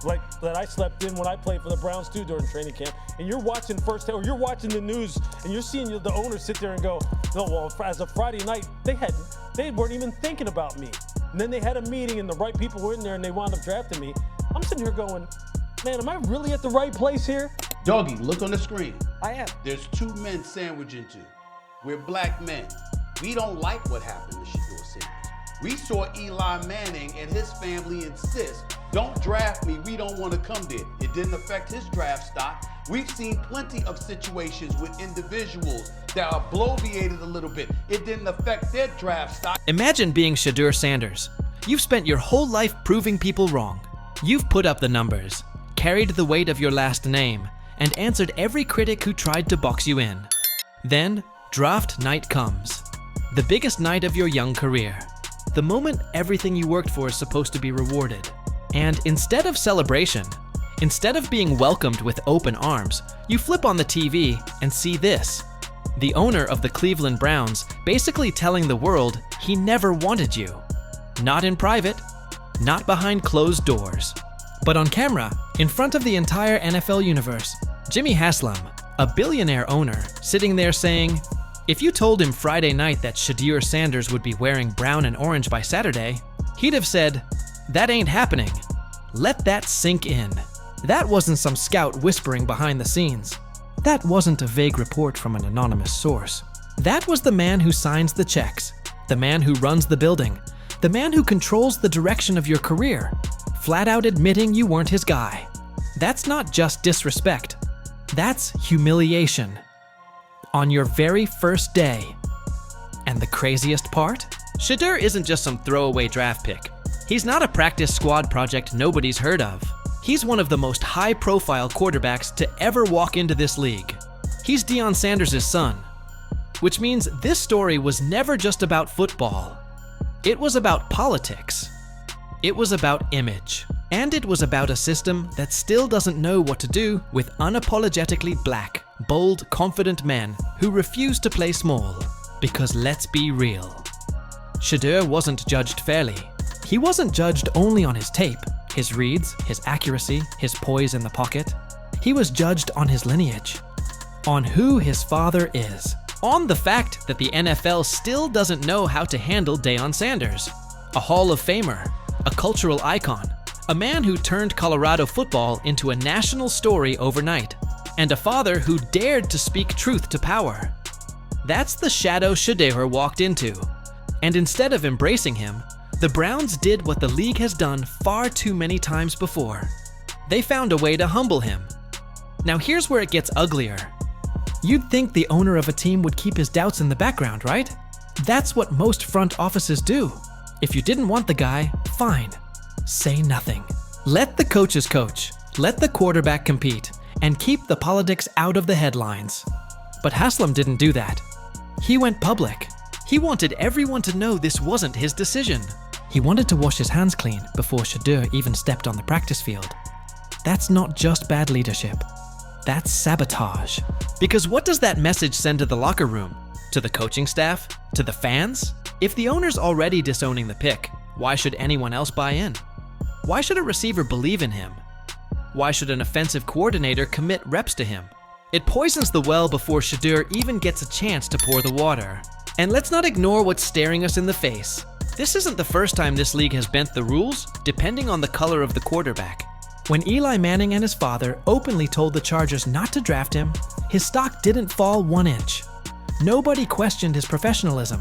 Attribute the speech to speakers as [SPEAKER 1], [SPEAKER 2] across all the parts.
[SPEAKER 1] like that I slept in when I played for the Browns too during training camp. And you're watching firsthand, or you're watching the news, and you're seeing the owner sit there and go, no, well, as of Friday night, they weren't even thinking about me. And then they had a meeting, and the right people were in there, and they wound up drafting me. I'm sitting here going, man, am I really at the right place here?
[SPEAKER 2] Doggy, look on the screen.
[SPEAKER 1] I am.
[SPEAKER 2] There's two men sandwiched into. We're black men. We don't like what happened to Shedeur Sanders. We saw Eli Manning and his family insist, don't draft me, we don't want to come there. It didn't affect his draft stock. We've seen plenty of situations with individuals that are bloviated a little bit. It didn't affect their draft stock.
[SPEAKER 3] Imagine being Shedeur Sanders. You've spent your whole life proving people wrong. You've put up the numbers, carried the weight of your last name, and answered every critic who tried to box you in. Then, draft night comes. The biggest night of your young career. The moment everything you worked for is supposed to be rewarded. And instead of celebration, instead of being welcomed with open arms, you flip on the TV and see this. The owner of the Cleveland Browns basically telling the world he never wanted you. Not in private, not behind closed doors, but on camera, in front of the entire NFL universe. Jimmy Haslam, a billionaire owner, sitting there saying, if you told him Friday night that Shedeur Sanders would be wearing brown and orange by Saturday, he'd have said, that ain't happening. Let that sink in. That wasn't some scout whispering behind the scenes. That wasn't a vague report from an anonymous source. That was the man who signs the checks, the man who runs the building, the man who controls the direction of your career, flat out admitting you weren't his guy. That's not just disrespect. That's humiliation. On your very first day. And the craziest part? Shedeur isn't just some throwaway draft pick. He's not a practice squad project nobody's heard of. He's one of the most high-profile quarterbacks to ever walk into this league. He's Deion Sanders' son, which means this story was never just about football. It was about politics. It was about image. And it was about a system that still doesn't know what to do with unapologetically black, bold, confident men who refuse to play small. Because let's be real, Shedeur wasn't judged fairly. He wasn't judged only on his tape, his reads, his accuracy, his poise in the pocket. He was judged on his lineage, on who his father is, on the fact that the NFL still doesn't know how to handle Deion Sanders, a Hall of Famer, a cultural icon, a man who turned Colorado football into a national story overnight, and a father who dared to speak truth to power. That's the shadow Shedeur walked into. And instead of embracing him, the Browns did what the league has done far too many times before. They found a way to humble him. Now here's where it gets uglier. You'd think the owner of a team would keep his doubts in the background, right? That's what most front offices do. If you didn't want the guy, fine. Say nothing. Let the coaches coach. Let the quarterback compete. And keep the politics out of the headlines. But Haslam didn't do that. He went public. He wanted everyone to know this wasn't his decision. He wanted to wash his hands clean before Shedeur even stepped on the practice field. That's not just bad leadership. That's sabotage. Because what does that message send to the locker room? To the coaching staff? To the fans? If the owner's already disowning the pick, why should anyone else buy in? Why should a receiver believe in him? Why should an offensive coordinator commit reps to him? It poisons the well before Shedeur even gets a chance to pour the water. And let's not ignore what's staring us in the face. This isn't the first time this league has bent the rules, depending on the color of the quarterback. When Eli Manning and his father openly told the Chargers not to draft him, his stock didn't fall 1 inch. Nobody questioned his professionalism.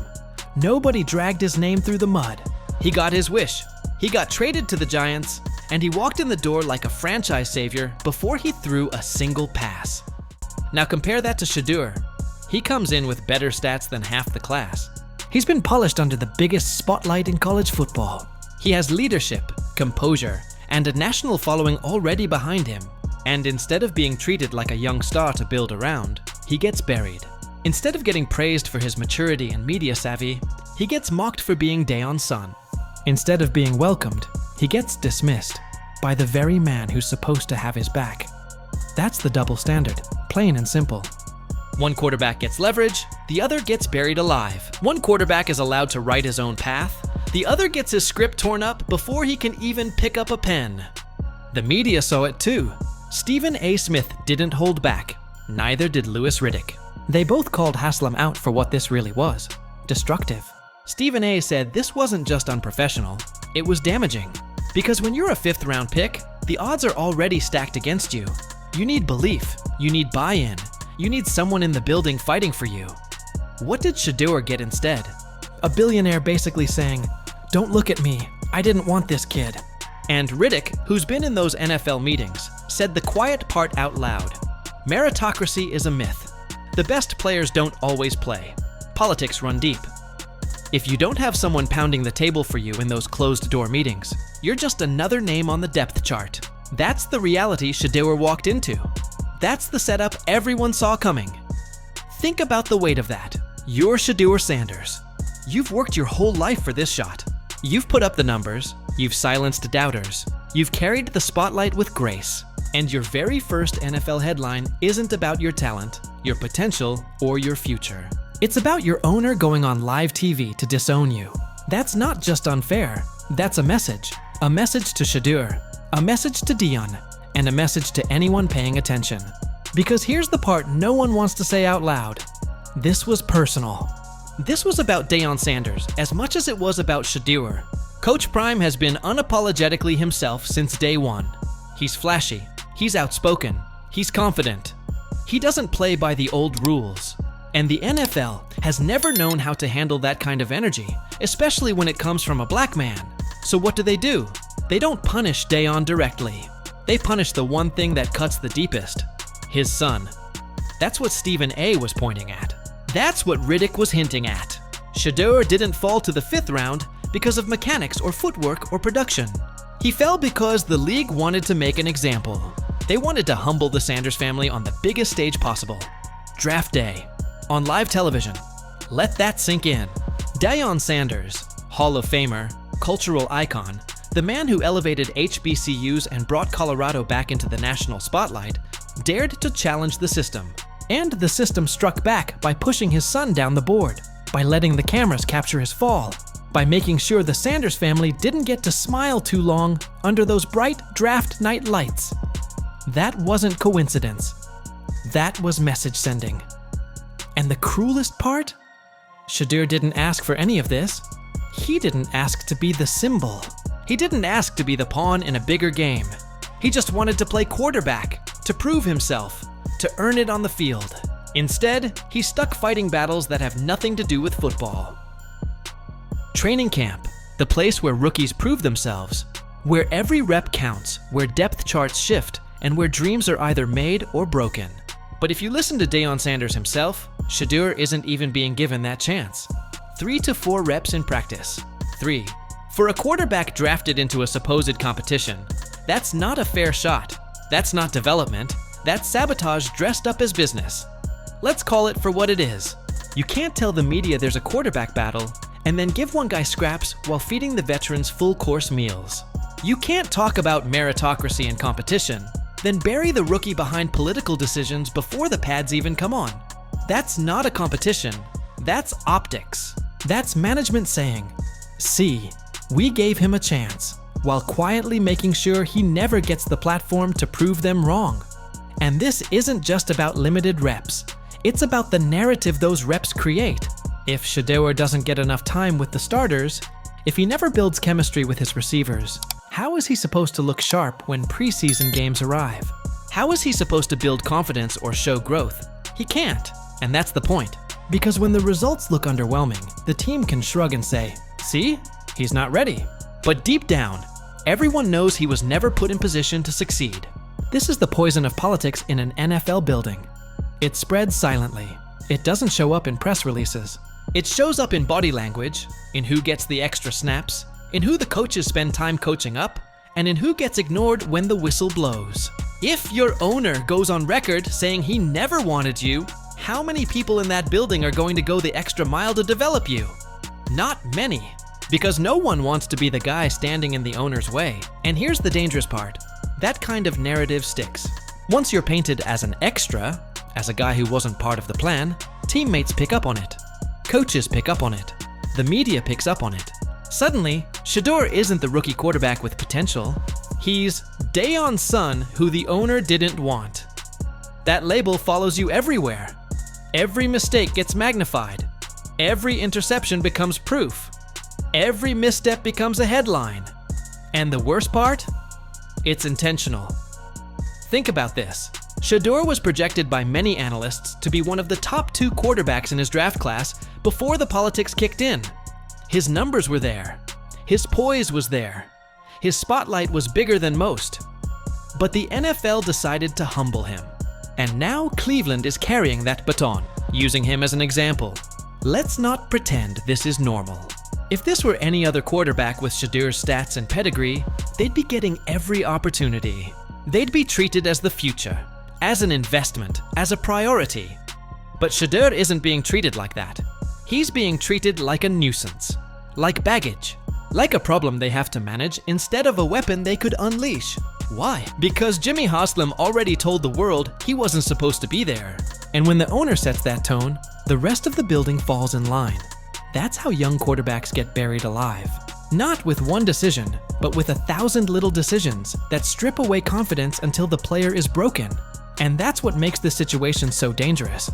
[SPEAKER 3] Nobody dragged his name through the mud. He got his wish. He got traded to the Giants, and he walked in the door like a franchise savior before he threw a single pass. Now compare that to Shedeur. He comes in with better stats than half the class. He's been polished under the biggest spotlight in college football. He has leadership, composure, and a national following already behind him. And instead of being treated like a young star to build around, he gets buried. Instead of getting praised for his maturity and media savvy, he gets mocked for being Deion's son. Instead of being welcomed, he gets dismissed by the very man who's supposed to have his back. That's the double standard, plain and simple. One quarterback gets leverage, the other gets buried alive. One quarterback is allowed to write his own path, the other gets his script torn up before he can even pick up a pen. The media saw it too. Stephen A. Smith didn't hold back. Neither did Louis Riddick. They both called Haslam out for what this really was: destructive. Stephen A. said this wasn't just unprofessional, it was damaging. Because when you're a 5th round pick, the odds are already stacked against you. You need belief, you need buy-in, you need someone in the building fighting for you. What did Shedeur get instead? A billionaire basically saying, "Don't look at me, I didn't want this kid." And Riddick, who's been in those NFL meetings, said the quiet part out loud. Meritocracy is a myth. The best players don't always play. Politics run deep. If you don't have someone pounding the table for you in those closed-door meetings, you're just another name on the depth chart. That's the reality Shedeur walked into. That's the setup everyone saw coming. Think about the weight of that. You're Shedeur Sanders. You've worked your whole life for this shot. You've put up the numbers, you've silenced doubters, you've carried the spotlight with grace, and your very first NFL headline isn't about your talent, your potential, or your future. It's about your owner going on live TV to disown you. That's not just unfair, that's a message to Shedeur, a message to Deion, and a message to anyone paying attention. Because here's the part no one wants to say out loud. This was personal. This was about Deion Sanders as much as it was about Shedeur. Coach Prime has been unapologetically himself since day one. He's flashy, he's outspoken, he's confident. He doesn't play by the old rules. And the NFL has never known how to handle that kind of energy, especially when it comes from a black man. So what do? They don't punish Deion directly. They punish the one thing that cuts the deepest: his son. That's what Stephen A. was pointing at. That's what Riddick was hinting at. Shedeur didn't fall to the 5th round because of mechanics or footwork or production. He fell because the league wanted to make an example. They wanted to humble the Sanders family on the biggest stage possible. Draft day. On live television. Let that sink in. Deion Sanders, Hall of Famer, cultural icon, the man who elevated HBCUs and brought Colorado back into the national spotlight, dared to challenge the system. And the system struck back by pushing his son down the board, by letting the cameras capture his fall, by making sure the Sanders family didn't get to smile too long under those bright draft night lights. That wasn't coincidence. That was message sending. And the cruelest part? Shedeur didn't ask for any of this. He didn't ask to be the symbol. He didn't ask to be the pawn in a bigger game. He just wanted to play quarterback, to prove himself, to earn it on the field. Instead, he's stuck fighting battles that have nothing to do with football. Training camp, the place where rookies prove themselves, where every rep counts, where depth charts shift, and where dreams are either made or broken. But if you listen to Deion Sanders himself, Shedeur isn't even being given that chance. 3 to 4 reps in practice. 3. For a quarterback drafted into a supposed competition, that's not a fair shot. That's not development. That's sabotage dressed up as business. Let's call it for what it is. You can't tell the media there's a quarterback battle and then give one guy scraps while feeding the veterans full-course meals. You can't talk about meritocracy and competition, then bury the rookie behind political decisions before the pads even come on. That's not a competition. That's optics. That's management saying, "See, we gave him a chance," while quietly making sure he never gets the platform to prove them wrong. And this isn't just about limited reps. It's about the narrative those reps create. If Shedeur doesn't get enough time with the starters, if he never builds chemistry with his receivers, how is he supposed to look sharp when preseason games arrive? How is he supposed to build confidence or show growth? He can't, and that's the point. Because when the results look underwhelming, the team can shrug and say, "See, he's not ready." But deep down, everyone knows he was never put in position to succeed. This is the poison of politics in an NFL building. It spreads silently. It doesn't show up in press releases. It shows up in body language, in who gets the extra snaps, in who the coaches spend time coaching up, and in who gets ignored when the whistle blows. If your owner goes on record saying he never wanted you, how many people in that building are going to go the extra mile to develop you? Not many, because no one wants to be the guy standing in the owner's way. And here's the dangerous part. That kind of narrative sticks. Once you're painted as an extra, as a guy who wasn't part of the plan, teammates pick up on it. Coaches pick up on it. The media picks up on it. Suddenly, Shedeur isn't the rookie quarterback with potential. He's Deion's son who the owner didn't want. That label follows you everywhere. Every mistake gets magnified. Every interception becomes proof. Every misstep becomes a headline. And the worst part? It's intentional. Think about this. Shedeur was projected by many analysts to be one of the top 2 quarterbacks in his draft class before the politics kicked in. His numbers were there. His poise was there. His spotlight was bigger than most. But the NFL decided to humble him. And now Cleveland is carrying that baton, using him as an example. Let's not pretend this is normal. If this were any other quarterback with Shedeur's stats and pedigree, they'd be getting every opportunity. They'd be treated as the future, as an investment, as a priority. But Shedeur isn't being treated like that. He's being treated like a nuisance, like baggage, like a problem they have to manage instead of a weapon they could unleash. Why? Because Jimmy Haslam already told the world he wasn't supposed to be there. And when the owner sets that tone, the rest of the building falls in line. That's how young quarterbacks get buried alive. Not with one decision, but with 1,000 little decisions that strip away confidence until the player is broken. And that's what makes this situation so dangerous.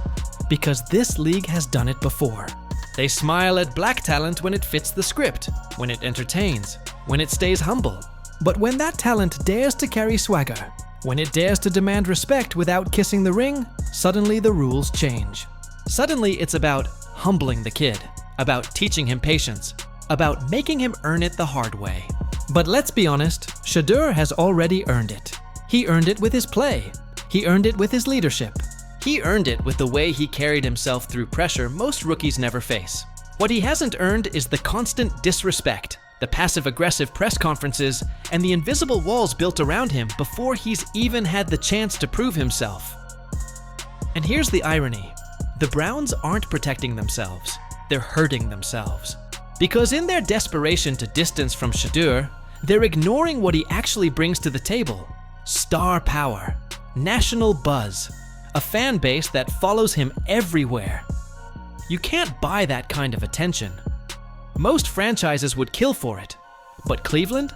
[SPEAKER 3] Because this league has done it before. They smile at black talent when it fits the script, when it entertains, when it stays humble. But when that talent dares to carry swagger, when it dares to demand respect without kissing the ring, suddenly the rules change. Suddenly it's about humbling the kid, about teaching him patience, about making him earn it the hard way. But let's be honest, Shedeur has already earned it. He earned it with his play. He earned it with his leadership. He earned it with the way he carried himself through pressure most rookies never face. What he hasn't earned is the constant disrespect, the passive-aggressive press conferences, and the invisible walls built around him before he's even had the chance to prove himself. And here's the irony. The Browns aren't protecting themselves. They're hurting themselves. Because in their desperation to distance from Shedeur, they're ignoring what he actually brings to the table. Star power, national buzz, a fan base that follows him everywhere. You can't buy that kind of attention. Most franchises would kill for it. But Cleveland?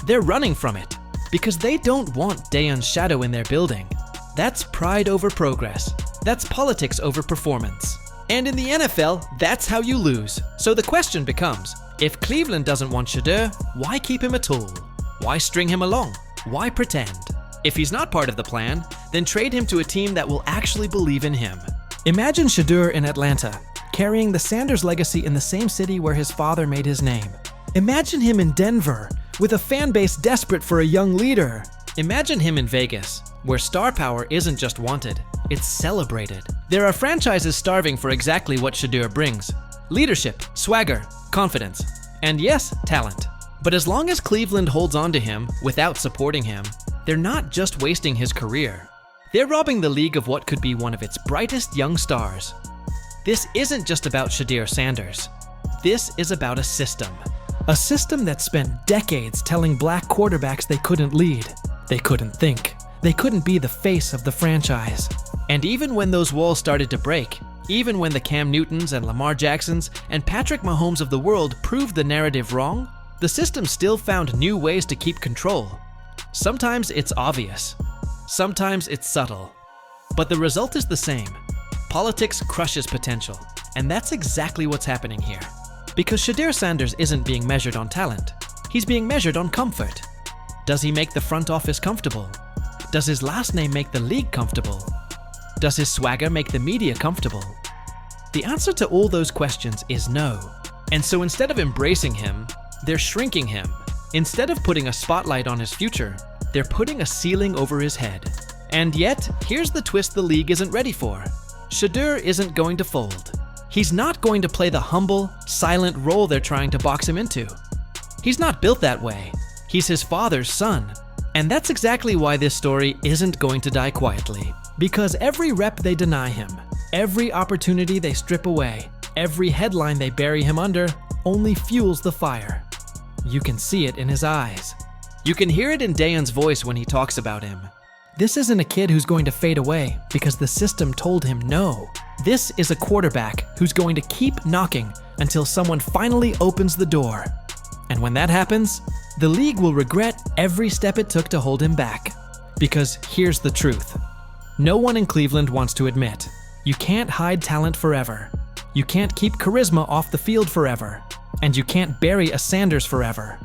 [SPEAKER 3] They're running from it. Because they don't want Deion's shadow in their building. That's pride over progress. That's politics over performance. And in the NFL, that's how you lose. So the question becomes, if Cleveland doesn't want Shedeur, why keep him a tool? Why string him along? Why pretend? If he's not part of the plan, then trade him to a team that will actually believe in him. Imagine Shedeur in Atlanta, carrying the Sanders legacy in the same city where his father made his name. Imagine him in Denver, with a fan base desperate for a young leader. Imagine him in Vegas, where star power isn't just wanted, it's celebrated. There are franchises starving for exactly what Shedeur brings. Leadership, swagger, confidence, and yes, talent. But as long as Cleveland holds on to him without supporting him, they're not just wasting his career. They're robbing the league of what could be one of its brightest young stars. This isn't just about Shedeur Sanders. This is about a system. A system that spent decades telling black quarterbacks they couldn't lead, they couldn't think, they couldn't be the face of the franchise. And even when those walls started to break, even when the Cam Newtons and Lamar Jacksons and Patrick Mahomes of the world proved the narrative wrong, the system still found new ways to keep control. Sometimes it's obvious. Sometimes it's subtle. But the result is the same. Politics crushes potential. And that's exactly what's happening here. Because Shedeur Sanders isn't being measured on talent. He's being measured on comfort. Does he make the front office comfortable? Does his last name make the league comfortable? Does his swagger make the media comfortable? The answer to all those questions is no. And so instead of embracing him, they're shrinking him. Instead of putting a spotlight on his future, they're putting a ceiling over his head. And yet, here's the twist the league isn't ready for. Shedeur isn't going to fold. He's not going to play the humble, silent role they're trying to box him into. He's not built that way. He's his father's son. And that's exactly why this story isn't going to die quietly. Because every rep they deny him, every opportunity they strip away, every headline they bury him under, only fuels the fire. You can see it in his eyes. You can hear it in Deion's voice when he talks about him. This isn't a kid who's going to fade away because the system told him no. This is a quarterback who's going to keep knocking until someone finally opens the door. And when that happens, the league will regret every step it took to hold him back. Because here's the truth. No one in Cleveland wants to admit, you can't hide talent forever. You can't keep charisma off the field forever. And you can't bury a Sanders forever.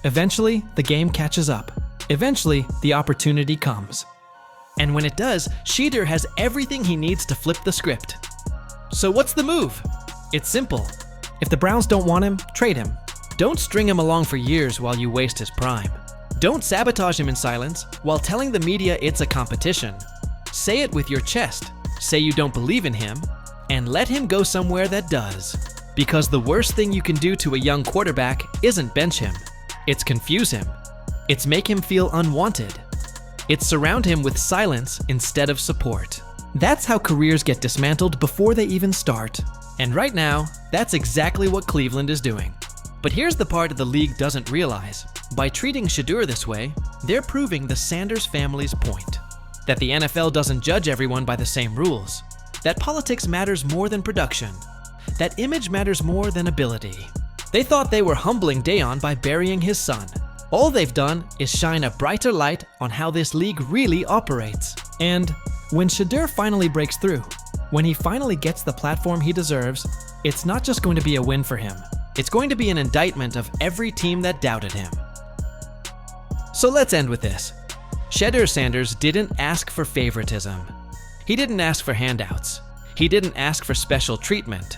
[SPEAKER 3] Eventually, the game catches up. Eventually, the opportunity comes. And when it does, Shedeur has everything he needs to flip the script. So what's the move? It's simple. If the Browns don't want him, trade him. Don't string him along for years while you waste his prime. Don't sabotage him in silence while telling the media it's a competition. Say it with your chest. Say you don't believe in him, and let him go somewhere that does. Because the worst thing you can do to a young quarterback isn't bench him. It's confuse him. It's make him feel unwanted. It's surround him with silence instead of support. That's how careers get dismantled before they even start. And right now, that's exactly what Cleveland is doing. But here's the part the league doesn't realize. By treating Shedeur this way, they're proving the Sanders family's point. That the NFL doesn't judge everyone by the same rules. That politics matters more than production. That image matters more than ability. They thought they were humbling Deion by burying his son. All they've done is shine a brighter light on how this league really operates. And when Shedeur finally breaks through, when he finally gets the platform he deserves, it's not just going to be a win for him. It's going to be an indictment of every team that doubted him. So let's end with this. Shedeur Sanders didn't ask for favoritism. He didn't ask for handouts. He didn't ask for special treatment.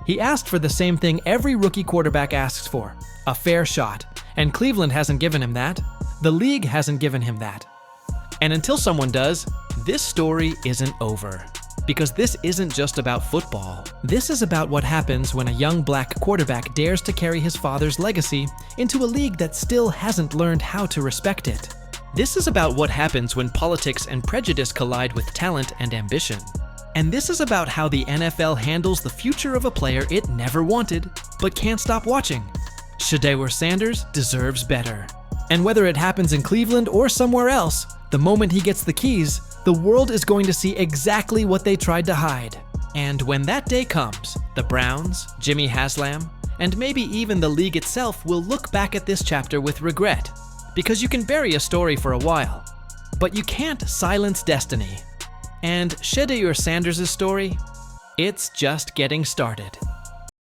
[SPEAKER 3] He asked for the same thing every rookie quarterback asks for, a fair shot. And Cleveland hasn't given him that. The league hasn't given him that. And until someone does, this story isn't over. Because this isn't just about football. This is about what happens when a young black quarterback dares to carry his father's legacy into a league that still hasn't learned how to respect it. This is about what happens when politics and prejudice collide with talent and ambition. And this is about how the NFL handles the future of a player it never wanted, but can't stop watching. Shedeur Sanders deserves better. And whether it happens in Cleveland or somewhere else, the moment he gets the keys, the world is going to see exactly what they tried to hide. And when that day comes, the Browns, Jimmy Haslam, and maybe even the league itself will look back at this chapter with regret. Because you can bury a story for a while, but you can't silence destiny. And Shedeur Sanders' story, it's just getting started.